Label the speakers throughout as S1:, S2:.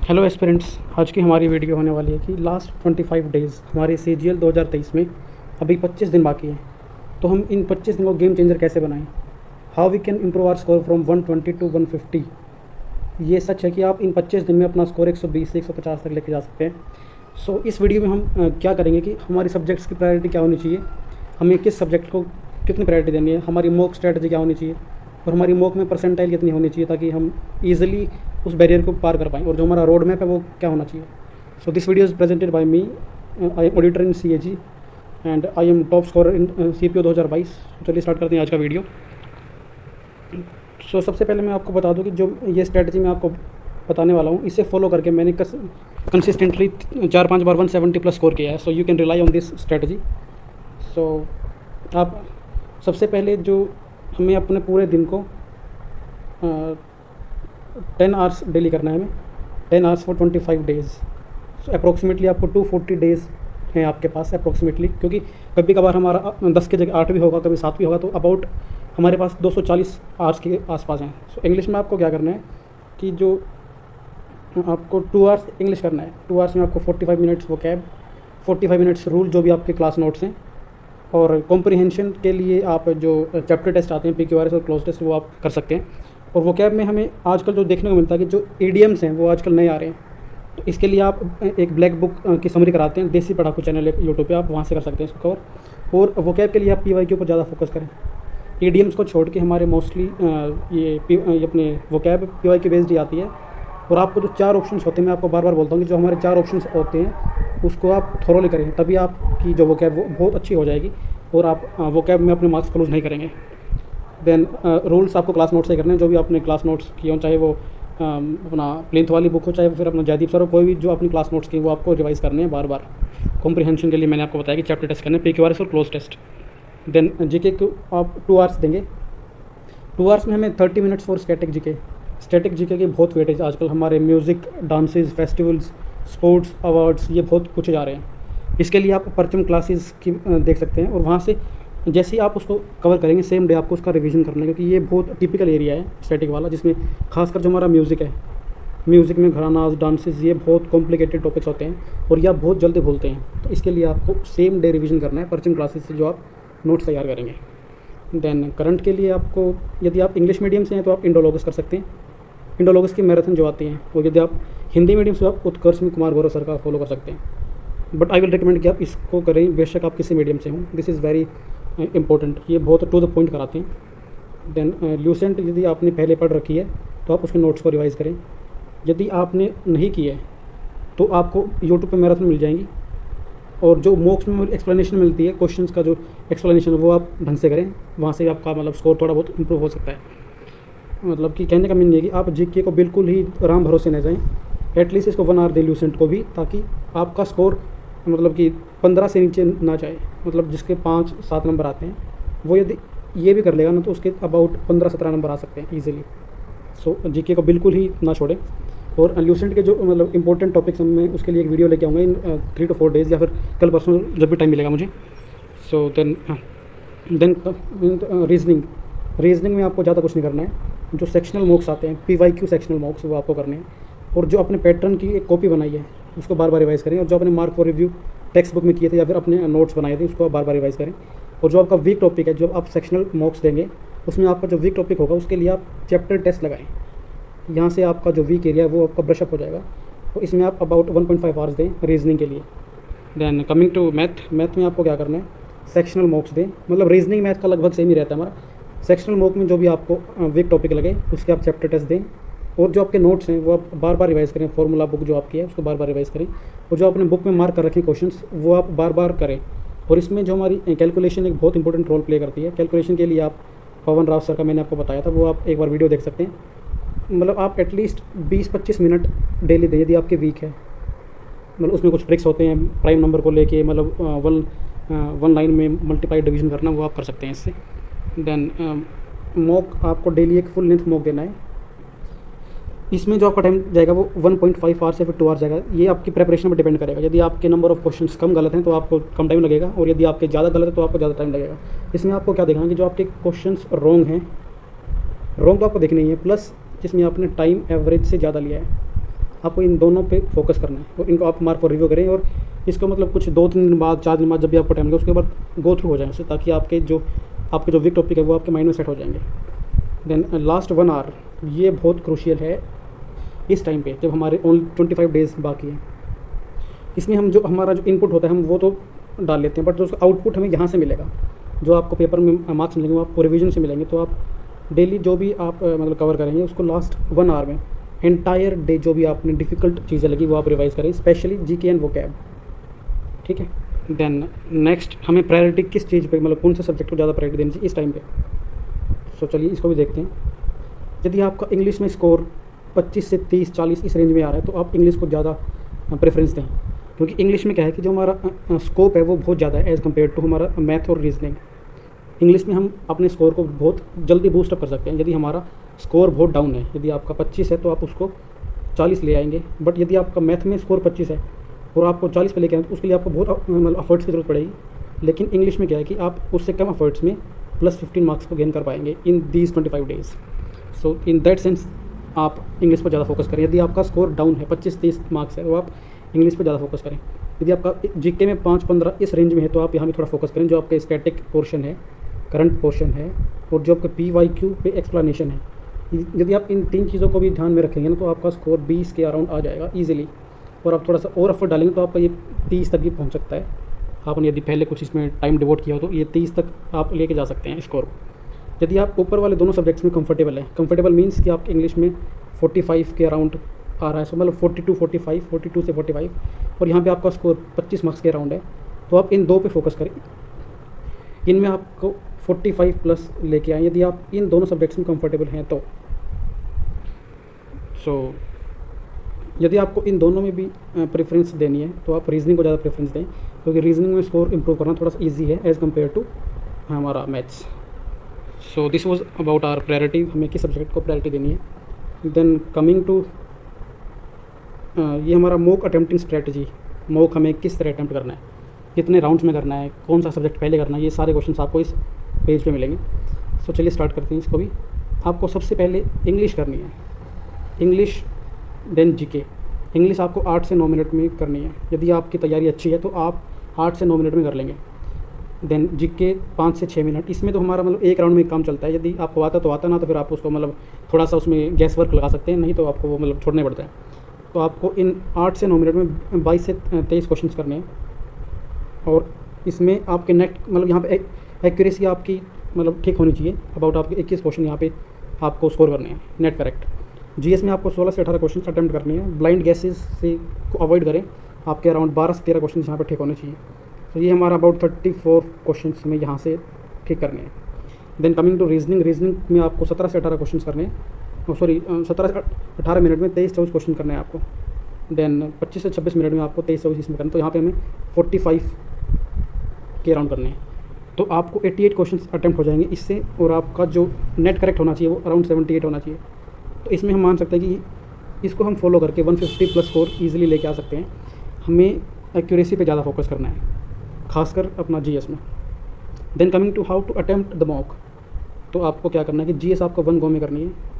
S1: Hello aspirants, आज की हमारी वीडियो होने वाली है कि लास्ट 25 डेज़ हमारे CGL 2023 में अभी 25 दिन बाकी हैं। तो हम इन 25 दिन को गेम चेंजर कैसे बनाएं, how we can improve our score from 120 to 150। ये सच है कि आप इन 25 दिन में अपना स्कोर 120 से 150 तक लेके जा सकते हैं। सो इस वीडियो में हम क्या करेंगे कि हमारी सब्जेक्ट्स की प्रायोरिटी क्या होनी चाहिए, हमें किस सब्जेक्ट को कितनी प्रायोरिटी देनी है, हमारी मॉक स्ट्रेटजी क्या होनी चाहिए और हमारी मॉक में परसेंटाइल कितनी होनी चाहिए ताकि हम ईजिली उस बैरियर को पार कर पाएँ, और जो हमारा रोड मैप है वो क्या होना चाहिए। So this video is presented by me, I am auditor in CAG and I am top scorer in CPO 2022। चलिए स्टार्ट करते हैं आज का वीडियो। सो सबसे पहले मैं आपको बता दूं कि जो ये स्ट्रेटजी मैं आपको बताने वाला हूँ, इसे फॉलो करके मैंने कंसिस्टेंटली 4-5 बार 170 प्लस स्कोर किया है। So you can rely on this strategy. So आप सबसे पहले जो हमें अपने पूरे दिन को 10 आवर्स डेली करना है, हमें 10 hours for 25 days. So approximately आपको 240 डेज़ हैं आपके पास अप्रोक्सीमेटली, क्योंकि कभी कभार हमारा 10 की जगह 8 भी होगा, कभी 7 भी होगा, तो अबाउट हमारे पास 240 आवर्स के आसपास हैं। सो इंग्लिश में आपको क्या करना है कि जो आपको 2 आवर्स इंग्लिश करना है, 2 आवर्स में आपको 45 मिनट्स वोकैब, 45 मिनट्स रूल जो भी आपके क्लास नोट्स हैं, और कॉम्प्रिहेंशन के लिए आप जो चैप्टर टेस्ट आते हैं PQRS और क्लोज टेस्ट वो आप कर सकते हैं। और वोकैब में हमें आजकल जो देखने को मिलता है कि जो ईडियम्स हैं वो आजकल नए आ रहे हैं, तो इसके लिए आप एक ब्लैक बुक की समरी कराते हैं, देसी पढ़ाकू चैनल है यूट्यूब पे, आप वहाँ से कर सकते हैं इसको कवर। और वोकैब के लिए आप PY के ऊपर ज़्यादा फोकस करें, ईडियम्स को छोड़ के हमारे मोस्टली ये अपने वोकैब PY की बेस्ड ही आती है। और आपको जो 4 ऑप्शंस होते हैं, मैं आपको बार बार बोलता हूँ कि जो हमारे 4 ऑप्शंस होते हैं उसको आप थोरोली करें, तभी आपकी जो वोकैब वो बहुत अच्छी हो जाएगी और आप वोकैब में अपने मार्क्स क्लोज नहीं करेंगे। देन रूल्स आपको क्लास नोट्स से करने हैं, जो भी आपने क्लास नोट्स किए हों, चाहे वो अपना प्लिंथ वाली बुक हो, चाहे फिर अपना जयदीप सर हो, कोई भी जो अपनी क्लास नोट्स की वो आपको रिवाइज़ करने हैं बार बार। कॉम्प्रिहेंशन के लिए मैंने आपको बताया कि चैप्टर टेस्ट करने, PQRS और क्लोज टेस्ट। देन GK को आप 2 आवर्स देंगे। 2 आवर्स में हमें 30 minutes for static GK। Static GK की बहुत वेटेज आजकल हमारे music, dances, festivals, sports, awards, ये बहुत पूछे जा रहे हैं। इसके लिए आप परचम क्लासेस की देख सकते हैं, और वहाँ से जैसे ही आप उसको कवर करेंगे सेम डे आपको उसका रिवीजन करना है, क्योंकि ये बहुत टिपिकल एरिया है स्टैटिक वाला, जिसमें खासकर जो हमारा म्यूज़िक है, म्यूज़िक में घरानाज, डांसेस, ये बहुत कॉम्प्लिकेटेड टॉपिक्स होते हैं और ये आप बहुत जल्दी भूलते हैं। तो इसके लिए आपको सेम डे रिवीजन करना है परचम क्लासेस से, जो आप नोट्स तैयार करेंगे। देन करंट के लिए आपको, यदि आप इंग्लिश मीडियम से हैं तो आप इंडोलॉगस कर सकते हैं। इंडोलॉगस की मैराथन जो आती हैं, वो यदि आप हिंदी मीडियम से आप उत्कर्ष में कुमार गौरव सर का फॉलो कर सकते हैं। बट आई विल रिकमेंड कि आप इसको करें, बेशक आप किसी मीडियम से हों। दिस इज़ वेरी इंपॉर्टेंट, ये बहुत टू द पॉइंट कराते हैं। देन ल्यूसेंट यदि आपने पहले पढ़ रखी है तो आप उसके नोट्स को रिवाइज़ करें। यदि आपने नहीं की है तो आपको यूट्यूब पे मैराथन मिल जाएंगी, और जो मॉक्स में एक्सप्लेनेशन मिलती है क्वेश्चंस का, जो एक्सप्लेनेशन है वो आप ढंग से करें, वहाँ से आपका मतलब स्कोर थोड़ा बहुत इंप्रूव हो सकता है। मतलब कि कहने का मीनिंग है कि आप GK को बिल्कुल ही राम भरोसे न जाएँ, एटलीस्ट इसको 1 आवर दें ल्यूसेंट को भी, ताकि आपका स्कोर मतलब कि 15 से नीचे ना जाए। मतलब जिसके 5-7 नंबर आते हैं वो यदि ये भी कर लेगा ना, तो उसके अबाउट 15-17 नंबर आ सकते हैं ईजिली। सो GK को बिल्कुल ही ना छोड़ें। और ल्यूसेंट के जो मतलब इंपॉर्टेंट टॉपिक्स हैं, मैं उसके लिए एक वीडियो लेके आऊँगा इन 3 to 4 डेज़, या फिर कल परसों जब भी टाइम मिलेगा मुझे। सो देन रीजनिंग में आपको ज़्यादा कुछ नहीं करना है। जो सेक्शनल मॉक्स आते हैं, PYQ सेक्शनल मॉक्स, वो आपको करने हैं। और जो अपने पैटर्न की एक कॉपी बनाई है उसको बार बार रिवाइज़ करें, और जो अपने mark for review text book में किए थे या फिर अपने नोट्स बनाए थे उसको बार बार रिवाइज़ करें। और जो आपका वीक टॉपिक है, जो आप सेक्शनल मॉक्स देंगे उसमें आपका जो वीक टॉपिक होगा उसके लिए आप चैप्टर टेस्ट लगाएं। यहाँ से आपका जो वीक एरिया है वो आपका ब्रशअप हो जाएगा। तो इसमें आप अबाउट 1.5 आवर्स दें रीजनिंग के लिए। देन कमिंग टू मैथ में आपको क्या करना है, सेक्शनल मॉक्स दें। मतलब रीजनिंग मैथ का लगभग सेम ही रहता है हमारा। सेक्शनल मॉक में जो भी आपको वीक टॉपिक लगे उसके आप चैप्टर टेस्ट दें, और जो आपके नोट्स हैं वो आप बार बार रिवाइज़ करें। फॉर्मूला बुक जो आपकी है उसको बार बार रिवाइज़ करें, और जो आपने बुक में मार्क कर रखे क्वेश्चंस वो आप बार बार करें। और इसमें जो हमारी कैलकुलेशन एक बहुत इंपॉर्टेंट रोल प्ले करती है। कैलकुलेशन के लिए आप पवन राव सर का मैंने आपको बताया था, वो आप एक बार वीडियो देख सकते हैं। मतलब आप एटलीस्ट 20-25 मिनट डेली दें यदि आपके वीक है। मतलब उसमें कुछ ट्रिक्स होते हैं प्राइम नंबर को लेके, मतलब वन लाइन में मल्टीप्लाई डिवीजन करना, वो आप कर सकते हैं इससे। देन मॉक आपको डेली एक फुल लेंथ मॉक देना है। इसमें जो आपका टाइम जाएगा वो 1.5 आवर्स या फिर 2 आवर्स जाएगा। ये आपकी प्रेपरेशन पर डिपेंड करेगा। यदि आपके नंबर ऑफ क्वेश्चंस कम गलत हैं तो आपको कम टाइम लगेगा, और यदि आपके ज़्यादा गलत है तो आपको ज़्यादा टाइम लगेगा। इसमें आपको क्या देखना है कि जो आपके क्वेश्चंस रॉन्ग हैं, रॉन्ग तो आपको देखने ही है, प्लस जिसमें आपने टाइम एवरेज से ज़्यादा लिया है। आपको इन दोनों पे फोकस करना है और इनको आप मार्क पर रिव्यू करें और इसको मतलब कुछ 2-3 दिन बाद 4 दिन बाद जब भी आपको टाइम लगे उसके बाद गो थ्रू हो जाए उससे, ताकि आपके जो वीक टॉपिक है वो आपके माइंड में सेट हो जाएंगे। देन लास्ट 1 आवर, ये बहुत क्रूशियल है इस टाइम पे जब हमारे ओनली 25 डेज़ बाकी हैं। इसमें हम जो हमारा जो इनपुट होता है हम वो तो डाल लेते हैं, बट जो उसका आउटपुट हमें यहाँ से मिलेगा, जो आपको पेपर में मार्क्स मिलेंगे वो आपको रिवीजन से मिलेंगे। तो आप डेली जो भी आप मतलब कवर करेंगे उसको लास्ट 1 आवर में एंटायर डे जो भी आपने डिफ़िकल्ट चीज़ें लगी वो आप रिवाइज़ करें, स्पेशली जीके एंड वोकैब, ठीक है। देन नेक्स्ट हमें प्रायोरिटी किस चीज़ पे, मतलब कौन से सब्जेक्ट को ज़्यादा प्रायोरिटी देनी चाहिए इस टाइम पे। सो चलिए इसको भी देखते हैं। यदि आपका इंग्लिश में स्कोर 25 से 30 40 इस रेंज में आ रहा है तो आप इंग्लिश को ज़्यादा प्रेफरेंस दें, क्योंकि इंग्लिश में क्या है कि जो हमारा स्कोप है वो बहुत ज़्यादा है एज़ कम्पेयर टू हमारा मैथ और रीजनिंग। इंग्लिश में हम अपने स्कोर को बहुत जल्दी बूस्ट अप कर सकते हैं। यदि हमारा स्कोर बहुत डाउन है, यदि आपका 25 है तो आप उसको 40 ले आएंगे, बट यदि आपका मैथ में स्कोर 25 है और आपको 40 पे लेके आए तो उसके लिए आपको बहुत मतलब एफर्ट्स की ज़रूरत पड़ेगी। लेकिन इंग्लिश में क्या है कि आप उससे कम एफर्ट्स में +15 मार्क्स को गेन कर पाएंगे in these 25 days. So in that sense आप इंग्लिश पर ज़्यादा फोकस करें। यदि आपका स्कोर डाउन है 25-30 मार्क्स है तो आप इंग्लिश पर ज़्यादा फोकस करें। यदि आपका जीके में 5-15 इस रेंज में है तो आप यहाँ भी थोड़ा फोकस करें, जो आपके स्टैटिक पोर्शन है, करंट पोर्शन है और जो आपका PYQ पे एक्सप्लेनेशन है। यदि आप इन 3 चीज़ों को भी ध्यान में रखेंगे ना तो आपका स्कोर 20 के अराउंड आ जाएगा ईजिली, और आप थोड़ा सा और एफर्ट डालेंगे तो आपका ये 30 तक भी पहुँच सकता है। आपने यदि पहले कुछ इसमें टाइम डिवोट किया हो तो ये 30 तक आप लेके जा सकते हैं स्कोर। यदि आप ऊपर वाले दोनों सब्जेक्ट्स में कंफर्टेबल हैं, कंफर्टेबल मीन्स कि आपके इंग्लिश में 45 के अराउंड आ रहा है, सो मतलब 42-45, 42 से 45, और यहाँ पे आपका स्कोर 25 मार्क्स के अराउंड है, तो आप इन 2 पे फोकस करें। इनमें आपको 45+ लेके आएँ यदि आप इन दोनों सब्जेक्ट्स में कंफर्टेबल हैं तो। सो यदि आपको इन दोनों में भी प्रेफरेंस देनी है तो आप रीजनिंग को ज़्यादा प्रेफरेंस दें, क्योंकि रीजनिंग में स्कोर इंप्रूव करना थोड़ा सा ईजी है एज़ कम्पेयर टू हमारा maths. So this was about our priority, हमें किस सब्जेक्ट को प्रायोरिटी देनी है। देन कमिंग टू ये हमारा मॉक अटेम्प्टिंग स्ट्रेटजी, मॉक हमें किस तरह अटेम्प्ट करना है, कितने राउंड्स में करना है, कौन सा सब्जेक्ट पहले करना है, ये सारे क्वेश्चंस आपको इस पेज पे मिलेंगे। सो चलिए स्टार्ट करते हैं इसको भी। आपको सबसे पहले इंग्लिश करनी है, इंग्लिश देन जीके। इंग्लिश आपको 8 से 9 मिनट में करनी है। यदि आपकी तैयारी अच्छी है तो आप 8 से 9 मिनट में कर लेंगे। देन जीके 5 से 6 मिनट। इसमें तो हमारा मतलब एक राउंड में काम चलता है, यदि आपको आता तो आता, ना तो फिर आप उसको मतलब थोड़ा सा उसमें गैस वर्क लगा सकते हैं, नहीं तो आपको वो मतलब छोड़ने पड़ता है। तो आपको इन 8 से 9 मिनट में 22 से 23 क्वेश्चन करने हैं, और इसमें आपके नेट मतलब यहाँ पे एक्यूरेसी आपकी मतलब ठीक होनी चाहिए। अबाउट आपके 21 क्वेश्चन यहाँ पे आपको स्कोर करने हैं नेट करेक्ट। जीएस में आपको 16 से 18 क्वेश्चन अटैम्प्ट करने हैं। ब्लाइंड गैसेस से को अवॉइड करें, आपके अराउंड 12 से 13 क्वेश्चन यहाँ पे ठीक होने चाहिए। तो ये हमारा अबाउट 34 क्वेश्चन हमें यहाँ से ठीक करने हैं। Then coming to reasoning, reasoning में आपको 17 से 18 क्वेश्चन करने हैं, सॉरी 17 से 18 मिनट में 23-24 क्वेश्चन करने हैं आपको। देन 25 से 26 मिनट में आपको 23-24 इसमें करना, तो यहाँ पे हमें 45 के अराउंड करने हैं। तो आपको 88 क्वेश्चन अटैम्प्ट हो जाएंगे इससे, और आपका जो नेट करेक्ट होना चाहिए वो अराउंड 78 होना चाहिए। तो इसमें हम मान सकते हैं कि इसको हम फॉलो करके 150+ स्कोर ईजिली लेके आ सकते हैं। हमें एक्यूरेसी पे ज़्यादा फोकस करना है, खासकर अपना जीएस में। Then coming to how to attempt the mock, तो आपको क्या करना है कि जीएस आपको 1 गो में करनी है।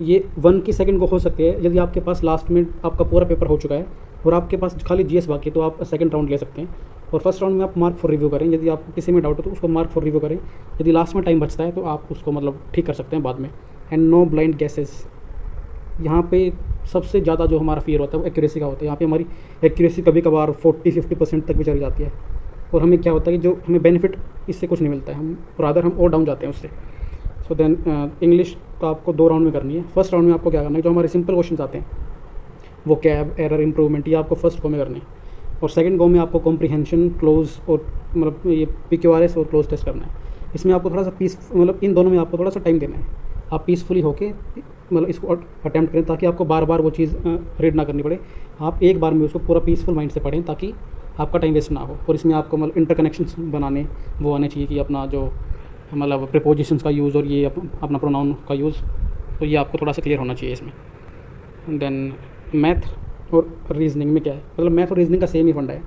S1: ये 1 की सेकंड गो हो सकती है यदि आपके पास लास्ट में आपका पूरा पेपर हो चुका है और आपके पास खाली जीएस बाकी है, तो आप सेकंड राउंड ले सकते हैं। और फर्स्ट राउंड में आप मार्क फॉर रिव्यू करें, यदि आपको किसी में डाउट हो तो उसको मार्क फॉर रिव्यू करें। यदि लास्ट में टाइम बचता है तो आप उसको मतलब ठीक कर सकते हैं बाद में। एंड नो ब्लाइंड गैसेस, यहाँ पे सबसे ज़्यादा जो हमारा फियर होता है वो एक्यूरेसी का होता है। यहाँ पे हमारी एक्यूरेसी कभी कभार 40-50% तक भी चली जाती है, और हमें क्या होता है कि जो हमें बेनिफिट इससे कुछ नहीं मिलता है, हम रादर हम और डाउन जाते हैं उससे। सो देन इंग्लिश तो आपको 2 राउंड में करनी है। फर्स्ट राउंड में आपको क्या करना है, जो हमारे सिंपल क्वेश्चन आते हैं वो कैब, एरर, इंप्रूवमेंट, ये आपको फर्स्ट गो में करने हैं। और सेकंड गो में आपको कॉम्प्रीहेंशन, क्लोज और मतलब ये PQRS और क्लोज टेस्ट करना है। इसमें आपको थोड़ा सा मतलब इन दोनों में आपको थोड़ा सा टाइम देना है। आप पीसफुली होके मतलब इसको अटैम्प्ट करें, ताकि आपको बार बार वो चीज़ रीड ना करनी पड़े। आप एक बार में उसको पूरा पीसफुल माइंड से पढ़ें ताकि आपका टाइम वेस्ट ना हो। और इसमें आपको मतलब इंटरकनेक्शंस बनाने वो आने चाहिए कि अपना जो मतलब प्रीपोजिशंस का यूज़ और ये अपना प्रोनाउन का यूज़, तो ये आपको थोड़ा सा क्लियर होना चाहिए इसमें। देन मैथ और रीजनिंग में क्या है, मतलब मैथ और रीजनिंग का सेम ही फंडा है।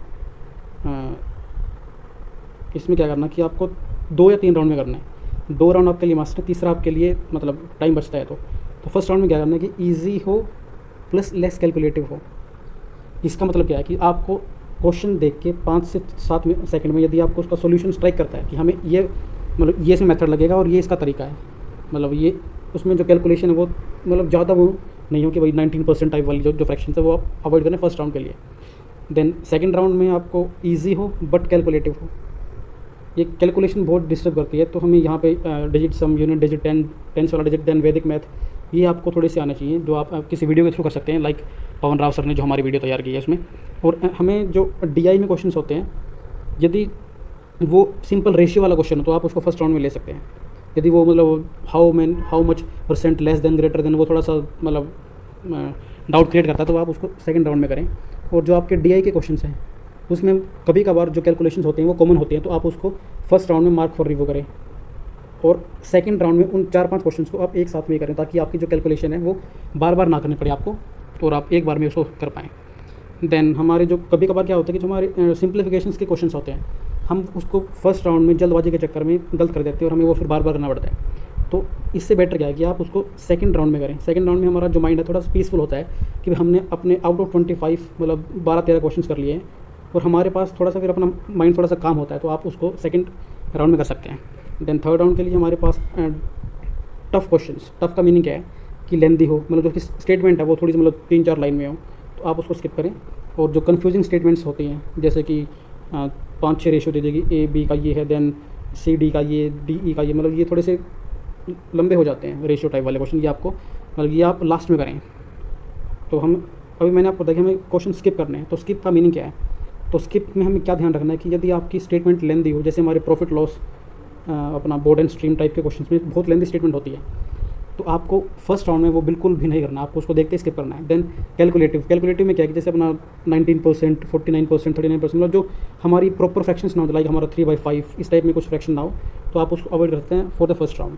S1: इसमें क्या करना कि आपको 2 या 3 राउंड में करना है। 2 राउंड आपके लिए मस्ट है, तीसरा आपके लिए मतलब टाइम बचता है तो फर्स्ट राउंड में क्या करना है कि ईजी हो प्लस लेस कैलकुलेटिव हो। इसका मतलब क्या है कि आपको क्वेश्चन देख के 5 से 7 सेकंड में यदि आपको उसका सॉल्यूशन स्ट्राइक करता है कि हमें ये मतलब ये इसमें मेथड लगेगा और ये इसका तरीका है, मतलब ये उसमें जो कैलकुलेशन है वो मतलब ज़्यादा वो नहीं हो कि भाई 19% टाइप वाली जो फ्रैक्शन है वो आप अवॉइड करें फर्स्ट राउंड के लिए। देन सेकंड राउंड में आपको ईजी हो बट कैलकुलेटिव हो। ये कैलकुलेशन बहुत डिस्टर्ब करती है, तो हमें यहाँ पे digit sum, unit digit, tens वाला डिजिट, देन वैदिक मैथ, ये आपको थोड़े से आने चाहिए, जो आप किसी वीडियो के थ्रू कर सकते हैं, लाइक पवन राव सर ने जो हमारी वीडियो तैयार की है उसमें। और हमें जो DI में क्वेश्चंस होते हैं, यदि वो सिंपल रेशियो वाला क्वेश्चन हो तो आप उसको फर्स्ट राउंड में ले सकते हैं। यदि वो मतलब how much percent less than greater than, वो थोड़ा सा मतलब डाउट क्रिएट करता है, तो आप उसको सेकंड राउंड में करें। और जो आपके DI के क्वेश्चंस हैं उसमें कभी कभार जो कैलकुलेशंस होते हैं वो कॉमन होते हैं, तो आप उसको फर्स्ट राउंड में मार्क फॉर रिव्यू करें और सेकंड राउंड में उन 4-5 क्वेश्चंस को आप एक साथ में करें, ताकि आपकी जो कैलकुलेशन है वो बार बार ना करनी पड़े आपको और आप एक बार में उसको कर पाएँ। देन हमारे जो कभी कभार क्या होता है कि जो हमारे सिंप्लीफिकेशंस के क्वेश्चंस होते हैं, हम उसको फर्स्ट राउंड में जल्दबाजी के चक्कर में गलत कर देते हैं और हमें वो फिर बार बार करना पड़ता है। तो इससे बेटर क्या है कि आप उसको सेकंड राउंड में करें। सेकंड राउंड में हमारा जो माइंड है थोड़ा सा पीसफुल होता है कि हमने अपने आउट ऑफ 25 मतलब 12-13 क्वेश्चंस कर लिए हैं और हमारे पास थोड़ा सा फिर अपना माइंड थोड़ा सा काम होता है, तो आप उसको सेकंड राउंड में कर सकते हैं। देन थर्ड राउंड के लिए हमारे पास टफ़ क्वेश्चंस, टफ़ का मीनिंग क्या है कि लेंदी हो, मतलब जो स्टेटमेंट है वो थोड़ी सी मतलब 3-4 लाइन में हो, तो आप उसको स्किप करें। और जो कन्फ्यूजिंग स्टेटमेंट्स होती हैं, जैसे कि 5-6 रेशियो दे देगी, A B का ये है, देन C D का ये, DE का ये, मतलब ये थोड़े से लंबे हो जाते हैं रेशियो टाइप वाले क्वेश्चन, ये आपको मतलब ये आप लास्ट में करें। तो हम अभी मैंने आपको बताया कि हमें क्वेश्चन स्किप करने हैं, तो स्किप का मीनिंग क्या है? तो स्किप में हमें क्या ध्यान रखना है कि यदि आपकी स्टेटमेंट लेंदी हो, जैसे हमारे प्रॉफिट लॉस अपना बोर्ड एंड स्ट्रीम टाइप के क्वेश्चन में बहुत लेंदी स्टेटमेंट होती है, तो आपको फर्स्ट राउंड में वो बिल्कुल भी नहीं करना, आपको उसको देखते स्किप करना है। देन कैलकुलेटिव में क्या है कि जैसे अपना 19%, 49%, 39%, मतलब जो हमारी प्रॉपर फ्रैक्शंस ना हो, लाइक हमारा 3/5 इस टाइप में कुछ फ्रैक्शन ना हो, तो आप उसको अवॉइड करते हैं for the first round.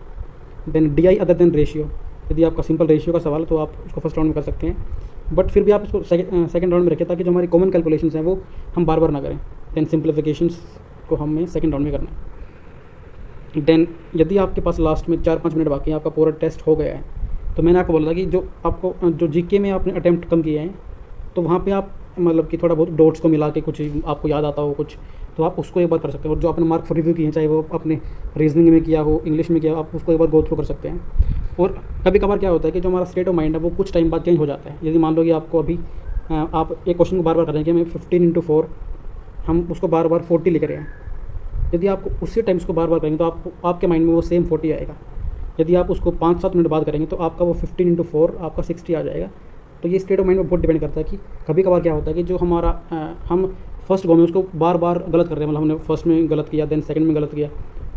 S1: Then DI other than ratio, यदि आपका सिंपल रेशियो का सवाल है तो आप उसको फर्स्ट राउंड में कर सकते हैं, बट फिर भी आप इसको सेकंड राउंड में रखें, ताकि जो हमारी कॉमन कैलकुलेशंस हैं वो हम बार बार ना करें। देन सिंप्लीफिकेशंस को हमें सेकंड राउंड में करना है। देन यदि आपके पास लास्ट में 4-5 मिनट बाकी हैं, आपका पूरा टेस्ट हो गया है, तो मैंने आपको बोला था कि जो आपको जो GK में आपने अटैम्प्ट कम किए हैं, तो वहाँ पे आप मतलब कि थोड़ा बहुत डॉट्स को मिला के कुछ आपको याद आता हो कुछ, तो आप उसको एक बार कर सकते हैं। और जो आपने मार्क फॉर रिव्यू किए हैं, चाहे वो अपने रीजनिंग में किया हो, इंग्लिश में किया हो, आप उसको एक बार गो थ्रू कर सकते हैं। और कभी कभार क्या होता है कि जो हमारा स्टेट ऑफ माइंड है वो कुछ टाइम बाद चेंज हो जाता है। यदि मान लो कि आपको अभी आप एक क्वेश्चन को बार बार करेंगे, हमें 15x4 हम उसको बार बार 40 लिख रहे हैं, यदि आपको उसी टाइम उसको बार बार करेंगे तो आपके माइंड में वो सेम 40 आएगा। यदि आप उसको 5-7 मिनट बाद करेंगे तो आपका वो 15x4 आपका 60 आ जाएगा। तो ये स्टेट ऑफ माइंड में बहुत डिपेंड करता है कि कभी कभार क्या होता है कि जो हमारा हम फर्स्ट गो में उसको बार बार गलत कर रहे हैं, मतलब हमने फर्स्ट में गलत किया, देन सेकंड में गलत किया,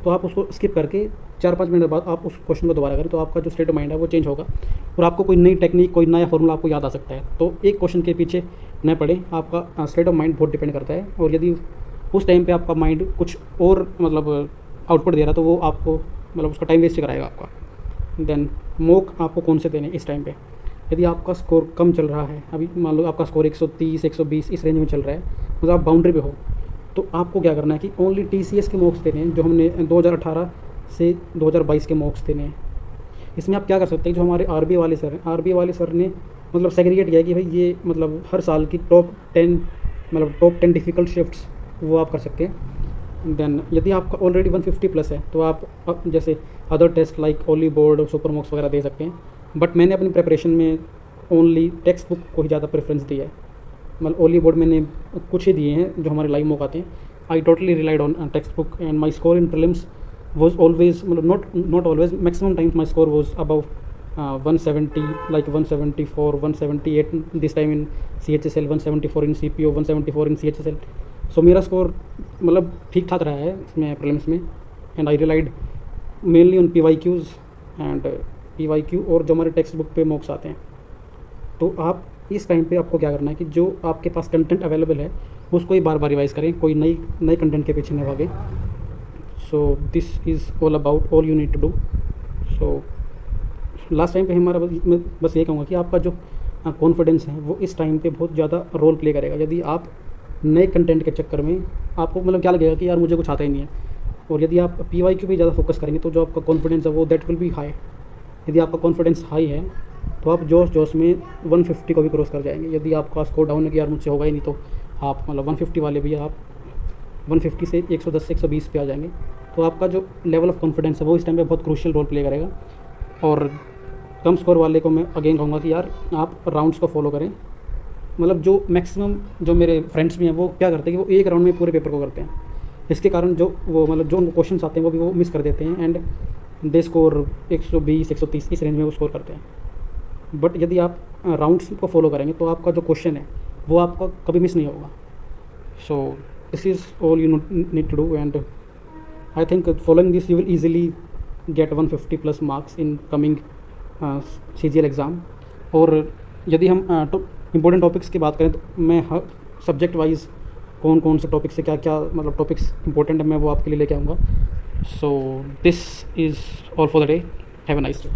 S1: तो आप उसको स्किप करके 4-5 मिनट बाद आप उस क्वेश्चन को दोबारा करें, तो आपका जो स्टेट ऑफ माइंड है वो चेंज होगा और आपको कोई नई टेक्निक, कोई नया फॉर्मूला आपको याद आ सकता है। तो एक क्वेश्चन के पीछे न पड़े, आपका स्टेट ऑफ माइंड बहुत डिपेंड करता है। और यदि उस टाइम पे आपका माइंड कुछ और मतलब आउटपुट दे रहा है, तो वो आपको मतलब उसका टाइम वेस्ट कराएगा आपका। देन मॉक आपको कौन से देने इस टाइम पे? यदि आपका स्कोर कम चल रहा है, अभी मान लो आपका स्कोर 130, 120 इस रेंज में चल रहा है, मतलब आप बाउंड्री पे हो, तो आपको क्या करना है कि ओनली TCS के मॉक्स देने हैं, जो हमने 2018 से 2022 के मॉक्स देने हैं। इसमें आप क्या कर सकते हैं, जो हमारे RBI वाले सर हैं, RBI वाले सर ने मतलब सेग्रीगेट किया कि भाई ये मतलब हर साल की टॉप 10 डिफ़िकल्ट शिफ्ट्स वो आप कर सकते हैं। देन यदि आपका ऑलरेडी 150+ है, तो आप जैसे अदर टेस्ट लाइक ओली बोर्ड और सुपर मॉक्स वगैरह दे सकते हैं। बट मैंने अपनी प्रिपरेशन में ओनली टेक्स्ट बुक को ही ज़्यादा प्रेफरेंस दिया है। मतलब ओली बोर्ड मैंने कुछ ही दिए हैं जो हमारे लाइव मॉक आते हैं। I totally relied on text book and my score in prelims was always, मतलब not always, maximum times my score was above 170, like 174, 178 this time in CHSL, 174 in CPO, 174 in CHSL. सो मेरा score मतलब ठीक ठाक रहा है इसमें prelims में। And I relied mainly on PYQs and PYQ और जो हमारे टेक्स्ट बुक पे मॉक्स आते हैं। तो आप इस टाइम पे आपको क्या करना है कि जो आपके पास कंटेंट अवेलेबल है उसको ही बार बार रिवाइज़ करें, कोई नई कंटेंट के पीछे न भागे। So this is all about all you need to do. So last time पे हमारा मैं बस ये कहूँगा कि आपका जो कॉन्फिडेंस है वो इस टाइम पे बहुत ज़्यादा रोल प्ले करेगा। यदि आप नए कंटेंट के चक्कर में आपको मतलब क्या लगेगा कि यार मुझे कुछ आता ही नहीं है, और यदि आप PYQ पे ज़्यादा फोकस करेंगे तो जो आपका कॉन्फिडेंस है वो दैट विल बी हाई। यदि आपका कॉन्फिडेंस हाई है तो आप जोश जोश में 150 को भी क्रॉस कर जाएंगे। यदि आपका स्कोर डाउन है कि यार मुझसे होगा ही नहीं, तो आप मतलब 150 वाले भी आप 150 से 110 से 120 पे आ जाएंगे। तो आपका जो लेवल ऑफ कॉन्फिडेंस है वो इस टाइम पे बहुत क्रूशियल रोल प्ले करेगा। और कम स्कोर वाले को मैं अगेन कहूँगा कि यार आप राउंड्स को फॉलो करें। मतलब जो मैक्सिमम जो मेरे फ्रेंड्स भी हैं वो क्या करते हैं कि वो एक राउंड में पूरे पेपर को करते हैं। इसके कारण जो वो मतलब जो उनको क्वेश्चंस आते हैं वो भी वो मिस कर देते हैं एंड दे स्कोर 120 130 इस रेंज में वो स्कोर करते हैं। बट यदि आप राउंड्स को फॉलो करेंगे तो आपका जो क्वेश्चन है वो आपका कभी मिस नहीं होगा। So this is all you need to do and I think following this you will easily get 150+ marks in coming CGL exam. और यदि हम इम्पोर्टेंट टॉपिक्स की बात करें तो मैं हर सब्जेक्ट वाइज कौन कौन से टॉपिक से क्या क्या मतलब टॉपिक्स इंपॉर्टेंट है मैं वो आपके लिए लेके आऊँगा। सो this is all for the day. Have a nice day.